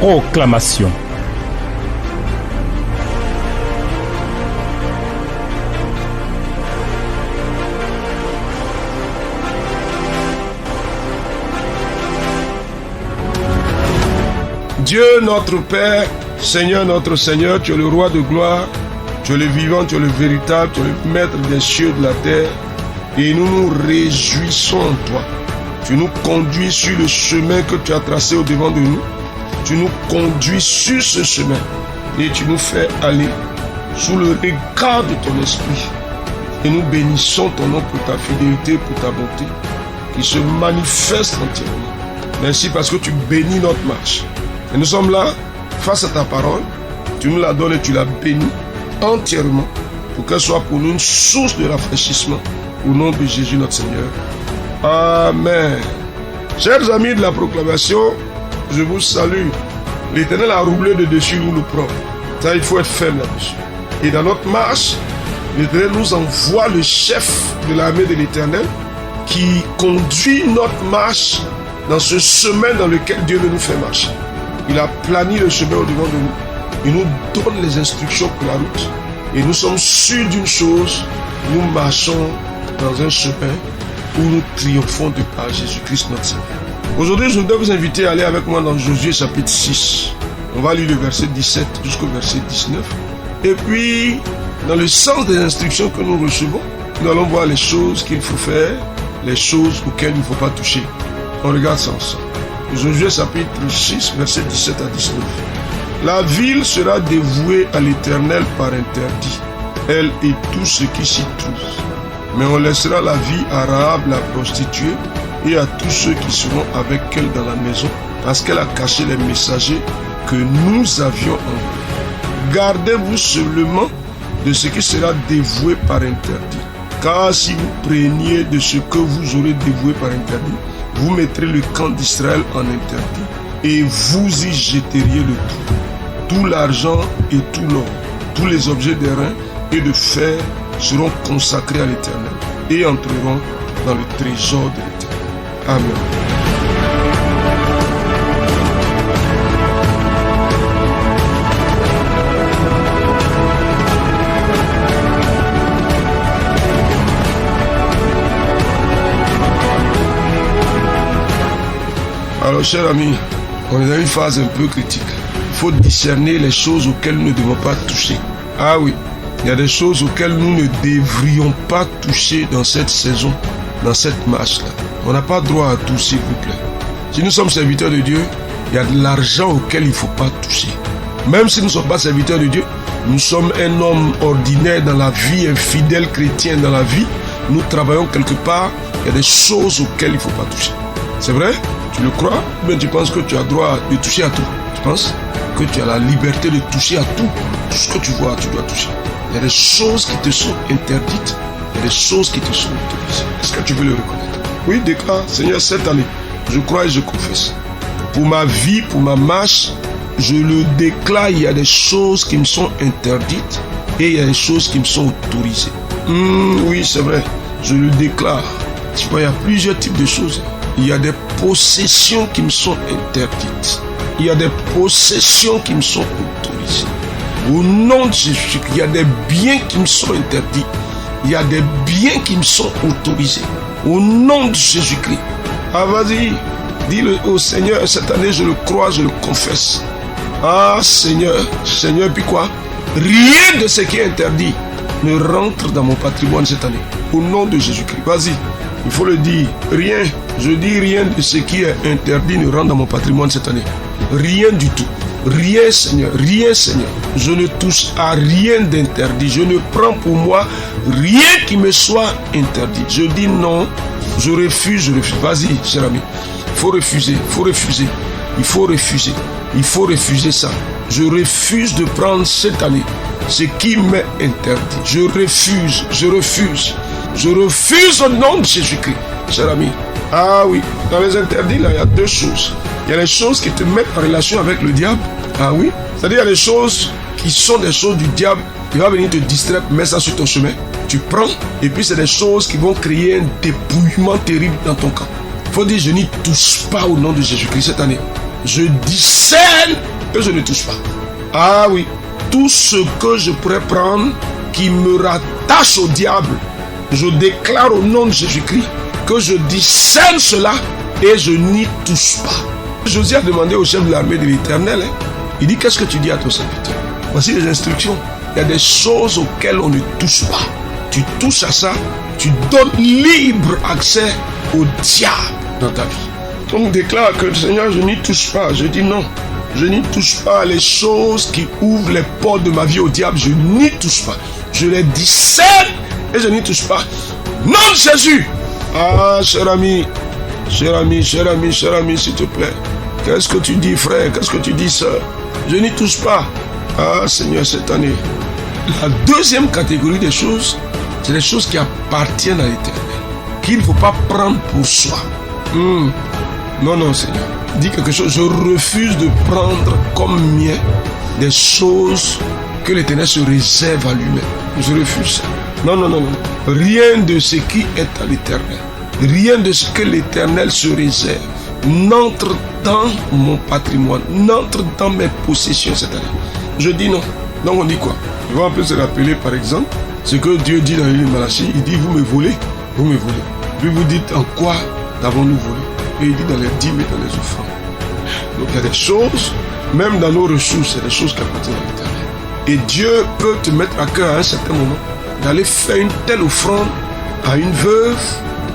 Proclamation. Dieu notre Père, Seigneur notre Seigneur, tu es le roi de gloire, tu es le vivant, tu es le véritable, tu es le maître des cieux et de la terre, et nous nous réjouissons en toi. Tu nous conduis sur le chemin que tu as tracé au-devant de nous, tu nous conduis sur ce chemin, et tu nous fais aller sous le regard de ton esprit. Et nous bénissons ton nom pour ta fidélité, pour ta bonté, qui se manifeste entièrement. Merci parce que tu bénis notre marche. Et nous sommes là, face à ta parole, tu nous la donnes et tu la bénis entièrement pour qu'elle soit pour nous une source de rafraîchissement au nom de Jésus notre Seigneur. Amen. Chers amis de la proclamation, je vous salue. L'Éternel a roulé de dessus, nous le prend. Ça, il faut être ferme là-dessus. Et dans notre marche, l'Éternel nous envoie le chef de l'armée de l'Éternel qui conduit notre marche dans ce chemin dans lequel Dieu veut nous faire marcher. Il a plani le chemin au-devant de nous. Il nous donne les instructions pour la route. Et nous sommes sûrs d'une chose, nous marchons dans un chemin où nous triomphons de par Jésus-Christ notre Seigneur. Aujourd'hui, je voudrais vous inviter à aller avec moi dans Josué chapitre 6. On va lire le verset 17 jusqu'au verset 19. Et puis, dans le sens des instructions que nous recevons, nous allons voir les choses qu'il faut faire, les choses auxquelles il ne faut pas toucher. On regarde ça ensemble. Josué chapitre 6, verset 17 à 19. La ville sera dévouée à l'Éternel par interdit, elle et tout ce qui s'y trouve. Mais on laissera la vie à Rahab la prostituée et à tous ceux qui seront avec elle dans la maison, parce qu'elle a caché les messagers que nous avions envoyés. Gardez-vous seulement de ce qui sera dévoué par interdit, car si vous preniez de ce que vous aurez dévoué par interdit, vous mettrez le camp d'Israël en interdit et vous y jeteriez le tout. Tout l'argent et tout l'or, tous les objets d'airain et de fer seront consacrés à l'Éternel et entreront dans le trésor de l'Éternel. Amen. Alors, chers amis, on est dans une phase un peu critique. Il faut discerner les choses auxquelles nous ne devons pas toucher. Ah oui, il y a des choses auxquelles nous ne devrions pas toucher dans cette saison, dans cette marche-là. On n'a pas droit à tout, s'il vous plaît. Si nous sommes serviteurs de Dieu, il y a de l'argent auquel il ne faut pas toucher. Même si nous ne sommes pas serviteurs de Dieu, nous sommes un homme ordinaire dans la vie, un fidèle chrétien dans la vie. Nous travaillons quelque part, il y a des choses auxquelles il ne faut pas toucher. C'est vrai? Tu le crois? Ou bien tu penses que tu as droit de toucher à tout? Tu penses que tu as la liberté de toucher à tout? Tout ce que tu vois, tu dois toucher. Il y a des choses qui te sont interdites. Il y a des choses qui te sont autorisées. Est-ce que tu veux le reconnaître? Oui, déclare, Seigneur, cette année, je crois et je confesse. Pour ma vie, pour ma marche, je le déclare, il y a des choses qui me sont interdites et il y a des choses qui me sont autorisées. Oui, c'est vrai, je le déclare. Tu vois, il y a plusieurs types de choses. Il y a des possessions qui me sont interdites. Il y a des possessions qui me sont autorisées. Au nom de Jésus, il y a des biens qui me sont interdits. Il y a des biens qui me sont autorisés. Au nom de Jésus-Christ. Ah, vas-y, dis-le au Seigneur, cette année, je le crois, je le confesse. Ah, Seigneur, Seigneur, puis quoi? Rien de ce qui est interdit ne rentre dans mon patrimoine cette année. Au nom de Jésus-Christ. Vas-y. Il faut le dire, rien, je dis rien de ce qui est interdit ne rentre dans mon patrimoine cette année. Rien du tout. Rien, Seigneur, rien, Seigneur. Je ne touche à rien d'interdit. Je ne prends pour moi rien qui me soit interdit. Je dis non, je refuse, je refuse. Vas-y, cher ami. Il faut refuser, il faut refuser. Il faut refuser. Il faut refuser ça. Je refuse de prendre cette année ce qui m'est interdit. Je refuse, je refuse. Je refuse au nom de Jésus-Christ, cher ami. Ah oui, dans les interdits, là, il y a deux choses. Il y a les choses qui te mettent en relation avec le diable. Ah oui, c'est-à-dire il y a des choses qui sont des choses du diable. Il va venir te distraire, mettre ça sur ton chemin. Tu prends, et puis c'est des choses qui vont créer un dépouillement terrible dans ton camp. Il faut dire, je n'y touche pas au nom de Jésus-Christ cette année. Je discerne et je ne touche pas. Ah oui, tout ce que je pourrais prendre qui me rattache au diable, je déclare au nom de Jésus-Christ que je discerne cela et je n'y touche pas. Josué a demandé au chef de l'armée de l'Éternel, il dit, qu'est-ce que tu dis à ton serviteur? Voici les instructions. Il y a des choses auxquelles on ne touche pas. Tu touches à ça, tu donnes libre accès au diable dans ta vie. On déclare que le Seigneur, je n'y touche pas. Je dis non. Je n'y touche pas les choses qui ouvrent les portes de ma vie au diable. Je n'y touche pas. Je les discerne et je n'y touche pas. Nom de Jésus. Ah, cher ami, s'il te plaît. Qu'est-ce que tu dis, frère? Qu'est-ce que tu dis, sœur? Je n'y touche pas. Ah, Seigneur, cette année. La deuxième catégorie des choses, c'est les choses qui appartiennent à l'Éternel, qu'il ne faut pas prendre pour soi. Non, Seigneur. Dis quelque chose. Je refuse de prendre comme mien des choses que l'Éternel se réserve à lui-même. Je refuse ça. Non. Rien de ce qui est à l'Éternel, rien de ce que l'Éternel se réserve n'entre dans mon patrimoine, n'entre dans mes possessions cette année. Je dis non. Donc on dit quoi? On peut se rappeler par exemple ce que Dieu dit dans le livre de Malachie. Il dit, vous me volez. Puis vous dites, en quoi avons-nous volé? Et il dit, dans les dîmes et dans les offrandes. Donc il y a des choses, même dans nos ressources, il y a des choses qui appartiennent à l'Éternel. Et Dieu peut te mettre à cœur à un certain moment d'aller faire une telle offrande à une veuve,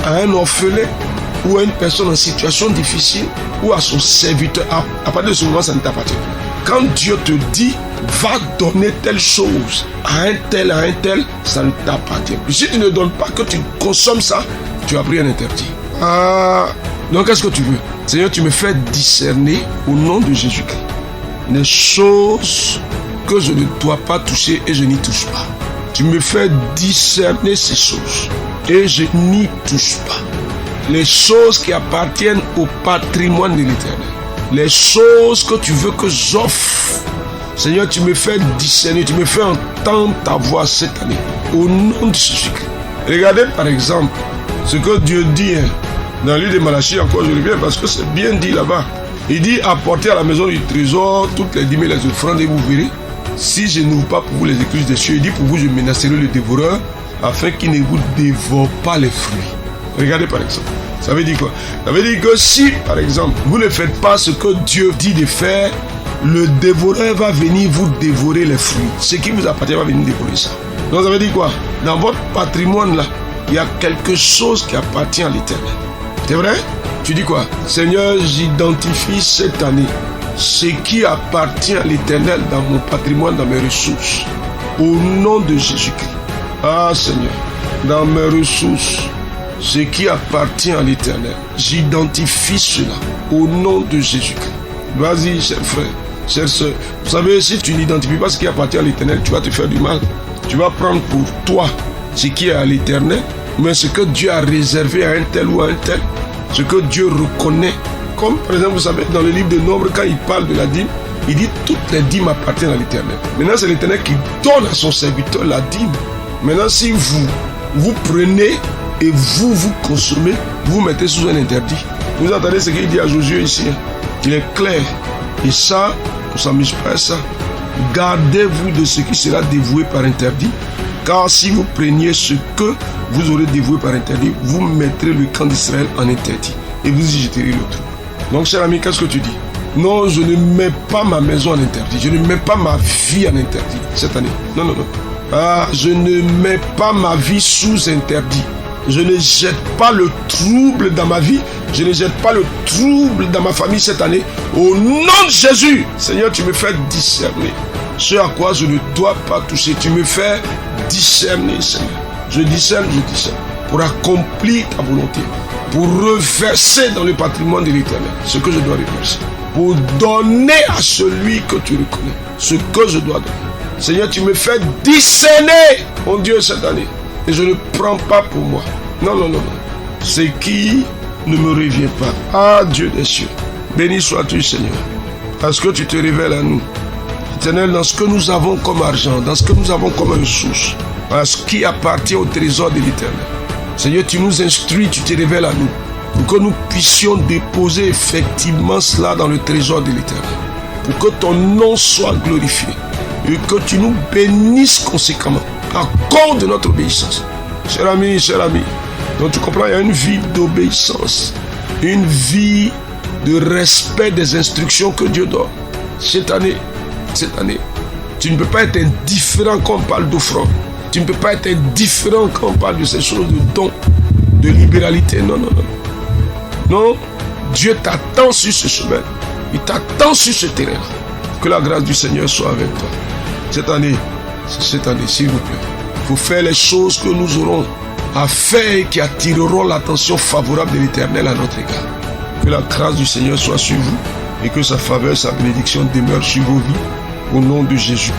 à un orphelin, ou à une personne en situation difficile, ou à son serviteur. À partir de ce moment, ça ne t'appartient plus. Quand Dieu te dit, va donner telle chose à un tel, ça ne t'appartient plus. Si tu ne donnes pas, que tu consommes ça, tu as pris un interdit. Donc qu'est-ce que tu veux? Seigneur, tu me fais discerner au nom de Jésus-Christ les choses que je ne dois pas toucher et je n'y touche pas. Tu me fais discerner ces choses et je n'y touche pas. Les choses qui appartiennent au patrimoine de l'Éternel, les choses que tu veux que j'offre, Seigneur, tu me fais discerner, tu me fais entendre ta voix cette année, au nom de Jésus-Christ. Regardez par exemple ce que Dieu dit dans le livre de Malachie, encore je reviens parce que c'est bien dit là-bas. Il dit, apportez à la maison du trésor toutes les dîmes et les offrandes et vous verrez, si je n'ouvre pas pour vous les écluses des cieux, il dit, pour vous je menacerai le dévoreur afin qu'il ne vous dévore pas les fruits. Regardez par exemple. Ça veut dire quoi? Ça veut dire que si, par exemple, vous ne faites pas ce que Dieu dit de faire, le dévoreur va venir vous dévorer les fruits. Ce qui vous appartient va venir dévorer ça. Donc ça veut dire quoi? Dans votre patrimoine là, il y a quelque chose qui appartient à l'Éternel. C'est vrai? Tu dis quoi? Seigneur, j'identifie cette année ce qui appartient à l'Éternel dans mon patrimoine, dans mes ressources. Au nom de Jésus-Christ. Ah Seigneur, dans mes ressources, ce qui appartient à l'Éternel, j'identifie cela au nom de Jésus-Christ. Vas-y, cher frère, chère soeur. Vous savez, si tu n'identifies pas ce qui appartient à l'Éternel, tu vas te faire du mal. Tu vas prendre pour toi ce qui est à l'Éternel, mais ce que Dieu a réservé à un tel ou à un tel, ce que Dieu reconnaît. Comme par exemple, vous savez, dans le livre de Nombre, quand il parle de la dîme, il dit toutes les dîmes appartiennent à l'Éternel. Maintenant, c'est l'Éternel qui donne à son serviteur la dîme. Maintenant, si vous prenez et vous consommez, vous mettez sous un interdit. Vous entendez ce qu'il dit à Josué ici? Il est clair. Et ça, on ne s'amuse pas à ça. Gardez-vous de ce qui sera dévoué par interdit. Car si vous preniez ce que vous aurez dévoué par interdit, vous mettrez le camp d'Israël en interdit. Et vous y jetterez le trou. Donc, cher ami, qu'est-ce que tu dis? Non, je ne mets pas ma maison en interdit. Je ne mets pas ma vie en interdit cette année. Non. Je ne mets pas ma vie sous interdit. Je ne jette pas le trouble dans ma vie. Je ne jette pas le trouble dans ma famille cette année. Au nom de Jésus, Seigneur, tu me fais discerner ce à quoi je ne dois pas toucher. Tu me fais discerner, Seigneur. Je discerne pour accomplir ta volonté, pour reverser dans le patrimoine de l'Éternel ce que je dois reverser, pour donner à celui que tu reconnais ce que je dois donner. Seigneur, tu me fais discerner, mon Dieu, cette année. Et je ne prends pas pour moi. Non. Ce qui ne me revient pas. Ah, Dieu des cieux. Béni sois-tu, Seigneur. Parce que tu te révèles à nous. Éternel, dans ce que nous avons comme argent, dans ce que nous avons comme ressources, à ce qui appartient au trésor de l'Éternel. Seigneur, tu nous instruis, tu te révèles à nous. Pour que nous puissions déposer effectivement cela dans le trésor de l'Éternel. pour que ton nom soit glorifié et que tu nous bénisses conséquemment à cause de notre obéissance. Cher ami, donc tu comprends, il y a une vie d'obéissance, une vie de respect des instructions que Dieu donne. Cette année, tu ne peux pas être indifférent quand on parle d'offrande. Tu ne peux pas être indifférent quand on parle de ces choses de dons, de libéralité. Non. Non, Dieu t'attend sur ce chemin. Il t'attend sur ce terrain. Que la grâce du Seigneur soit avec toi. Cette année, s'il vous plaît, il faut faire les choses que nous aurons à faire et qui attireront l'attention favorable de l'Éternel à notre égard. Que la grâce du Seigneur soit sur vous et que sa faveur, sa bénédiction demeure sur vos vies au nom de Jésus.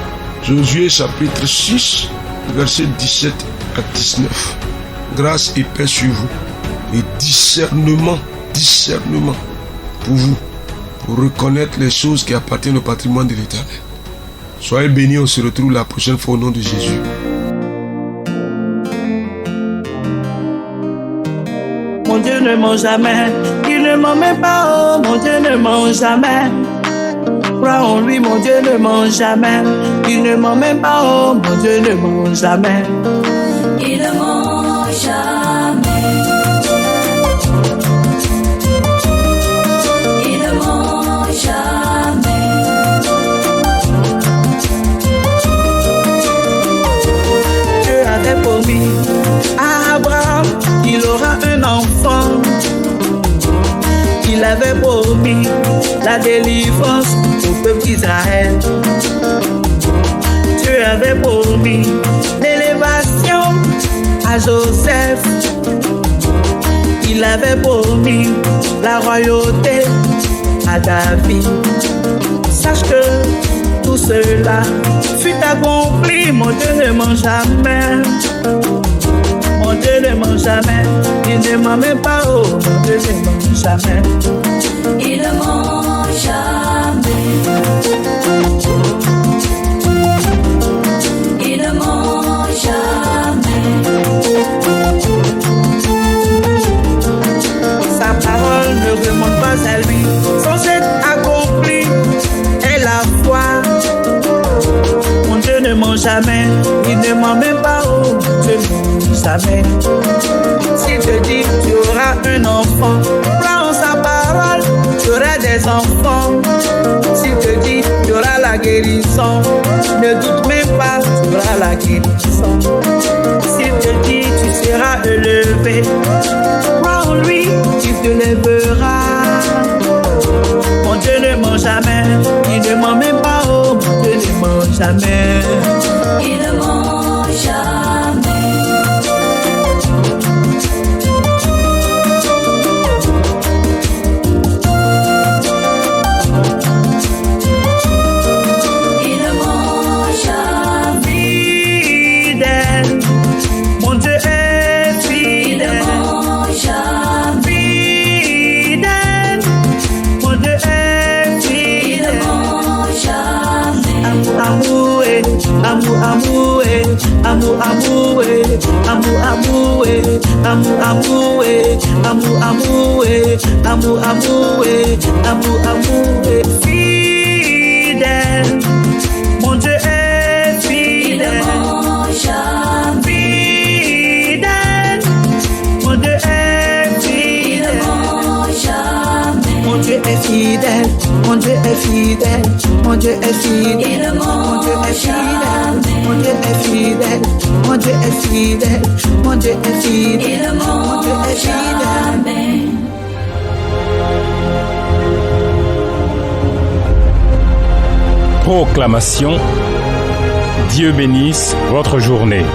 Josué chapitre 6, versets 17 à 19. Grâce et paix sur vous et discernement pour vous, pour reconnaître les choses qui appartiennent au patrimoine de l'Éternel. Soyez bénis, on se retrouve la prochaine fois au nom de Jésus. Mon Dieu ne ment jamais, il ne ment même pas, oh, mon Dieu ne ment jamais. Crois en lui, mon Dieu ne ment jamais, il ne ment même pas, oh, mon Dieu ne ment jamais. Il ne ment jamais. Il ne ment jamais. Dieu avait promis à Abraham qu'il aura un enfant. Il avait promis la délivrance au peuple d'Israël. Dieu avait promis l'élévation à Joseph. Il avait promis la royauté à David. Sache que tout cela fut accompli. Mon Dieu ne ment jamais. Mon Dieu ne ment jamais. Il ne ment même pas. Oh, mon Dieu ne ment jamais. Il ne ment jamais. Il ne ment jamais. Sa parole ne remonte pas à lui sans être accomplie. Et la foi, mon Dieu ne ment jamais. Il ne ment même pas. Oh, mon Dieu ne ment jamais. S'il te dit tu auras un enfant, crois en sa parole, tu auras des enfants. S'il te dit tu auras la guérison, ne doute même pas, tu auras la guérison. S'il te dit tu seras élevé, crois en lui, tu te lèveras. Mon Dieu ne ment jamais, il ne ment même pas, oh, mon Dieu ne ment jamais. Il ne ment jamais. Fidèle, mon Dieu est fidèle. Fidèle, mon Dieu est fidèle. Mon Dieu est fidèle, mon Dieu est fidèle, mon Dieu est fidèle, mon Dieu est fidèle, mon Dieu est fidèle, mon Dieu est fidèle, mon Dieu est fidèle, mon Dieu est fidèle. Proclamation. Dieu bénisse votre journée.